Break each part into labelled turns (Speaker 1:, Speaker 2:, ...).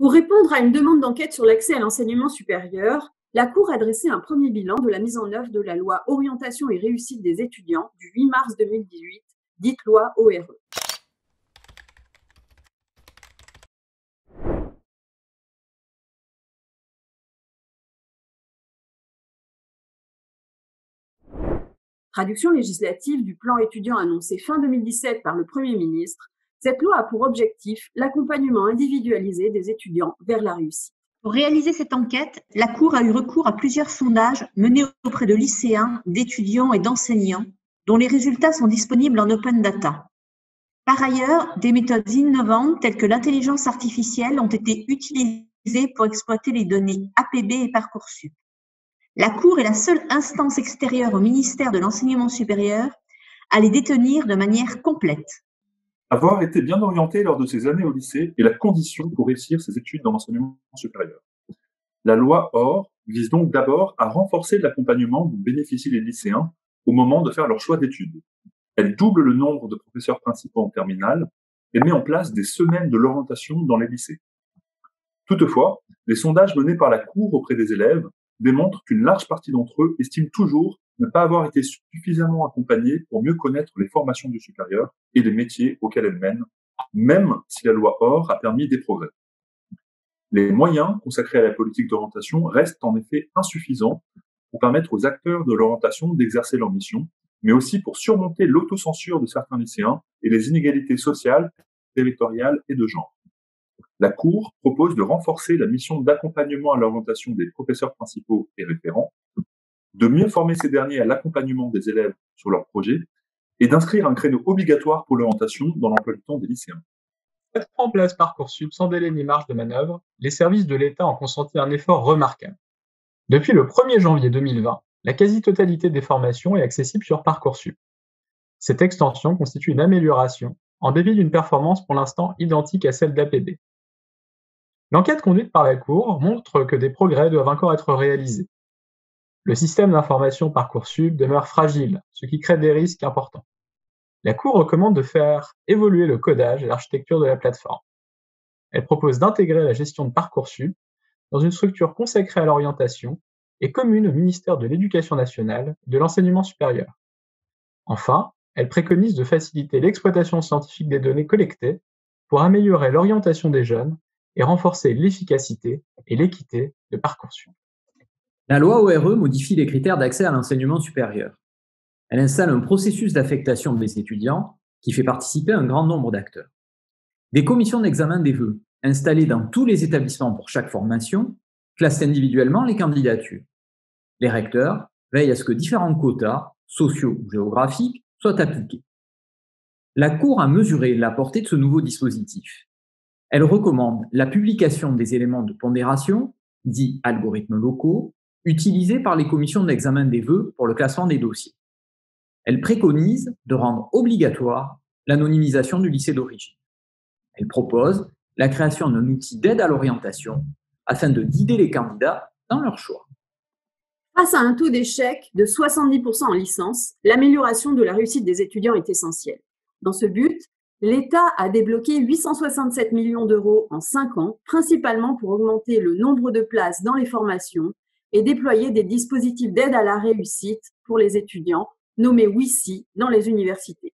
Speaker 1: Pour répondre à une demande d'enquête sur l'accès à l'enseignement supérieur, la Cour a dressé un premier bilan de la mise en œuvre de la loi Orientation et réussite des étudiants du 8 mars 2018, dite loi ORE. Traduction législative du plan étudiant annoncé fin 2017 par le Premier ministre, cette loi a pour objectif l'accompagnement individualisé des étudiants vers la réussite.
Speaker 2: Pour réaliser cette enquête, la Cour a eu recours à plusieurs sondages menés auprès de lycéens, d'étudiants et d'enseignants, dont les résultats sont disponibles en open data. Par ailleurs, des méthodes innovantes telles que l'intelligence artificielle ont été utilisées pour exploiter les données APB et Parcoursup. La Cour est la seule instance extérieure au ministère de l'Enseignement supérieur à les détenir de manière complète.
Speaker 3: Avoir été bien orienté lors de ses années au lycée est la condition pour réussir ses études dans l'enseignement supérieur. La loi OR vise donc d'abord à renforcer l'accompagnement dont bénéficient les lycéens au moment de faire leur choix d'études. Elle double le nombre de professeurs principaux en terminale et met en place des semaines de l'orientation dans les lycées. Toutefois, les sondages menés par la Cour auprès des élèves démontrent qu'une large partie d'entre eux estiment toujours ne pas avoir été suffisamment accompagnés pour mieux connaître les formations du supérieur et les métiers auxquels elles mènent, même si la loi OR a permis des progrès. Les moyens consacrés à la politique d'orientation restent en effet insuffisants pour permettre aux acteurs de l'orientation d'exercer leur mission, mais aussi pour surmonter l'autocensure de certains lycéens et les inégalités sociales, territoriales et de genre. La Cour propose de renforcer la mission d'accompagnement à l'orientation des professeurs principaux et référents, de mieux former ces derniers à l'accompagnement des élèves sur leurs projets et d'inscrire un créneau obligatoire pour l'orientation dans l'emploi du temps des lycéens.
Speaker 4: Pour mettre en place Parcoursup sans délai ni marge de manœuvre, les services de l'État ont consenti un effort remarquable. Depuis le 1er janvier 2020, la quasi-totalité des formations est accessible sur Parcoursup. Cette extension constitue une amélioration, en dépit d'une performance pour l'instant identique à celle d'APB. L'enquête conduite par la Cour montre que des progrès doivent encore être réalisés. Le système d'information Parcoursup demeure fragile, ce qui crée des risques importants. La Cour recommande de faire évoluer le codage et l'architecture de la plateforme. Elle propose d'intégrer la gestion de Parcoursup dans une structure consacrée à l'orientation et commune au ministère de l'Éducation nationale et de l'Enseignement supérieur. Enfin, elle préconise de faciliter l'exploitation scientifique des données collectées pour améliorer l'orientation des jeunes et renforcer l'efficacité et l'équité de Parcoursup.
Speaker 5: La loi ORE modifie les critères d'accès à l'enseignement supérieur. Elle installe un processus d'affectation des étudiants qui fait participer un grand nombre d'acteurs. Des commissions d'examen des vœux, installées dans tous les établissements pour chaque formation, classent individuellement les candidatures. Les recteurs veillent à ce que différents quotas, sociaux ou géographiques, soient appliqués. La Cour a mesuré la portée de ce nouveau dispositif. Elle recommande la publication des éléments de pondération, dits algorithmes locaux, utilisés par les commissions d'examen des vœux pour le classement des dossiers. Elle préconise de rendre obligatoire l'anonymisation du lycée d'origine. Elle propose la création d'un outil d'aide à l'orientation afin de guider les candidats dans leur choix.
Speaker 1: Face à un taux d'échec de 70% en licence, l'amélioration de la réussite des étudiants est essentielle. Dans ce but, l'État a débloqué 867 millions d'euros en 5 ans, principalement pour augmenter le nombre de places dans les formations et déployer des dispositifs d'aide à la réussite pour les étudiants, nommés WICI, dans les universités.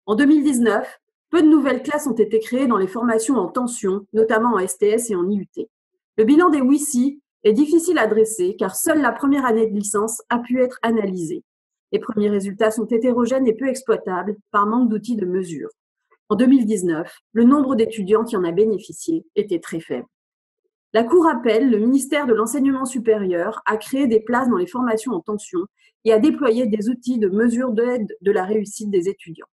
Speaker 1: En 2019, peu de nouvelles classes ont été créées dans les formations en tension, notamment en STS et en IUT. Le bilan des WICI est difficile à dresser car seule la première année de licence a pu être analysée. Les premiers résultats sont hétérogènes et peu exploitables par manque d'outils de mesure. En 2019, le nombre d'étudiants qui en a bénéficié était très faible. La Cour appelle le ministère de l'Enseignement supérieur à créer des places dans les formations en tension et à déployer des outils de mesure d'aide de la réussite des étudiants.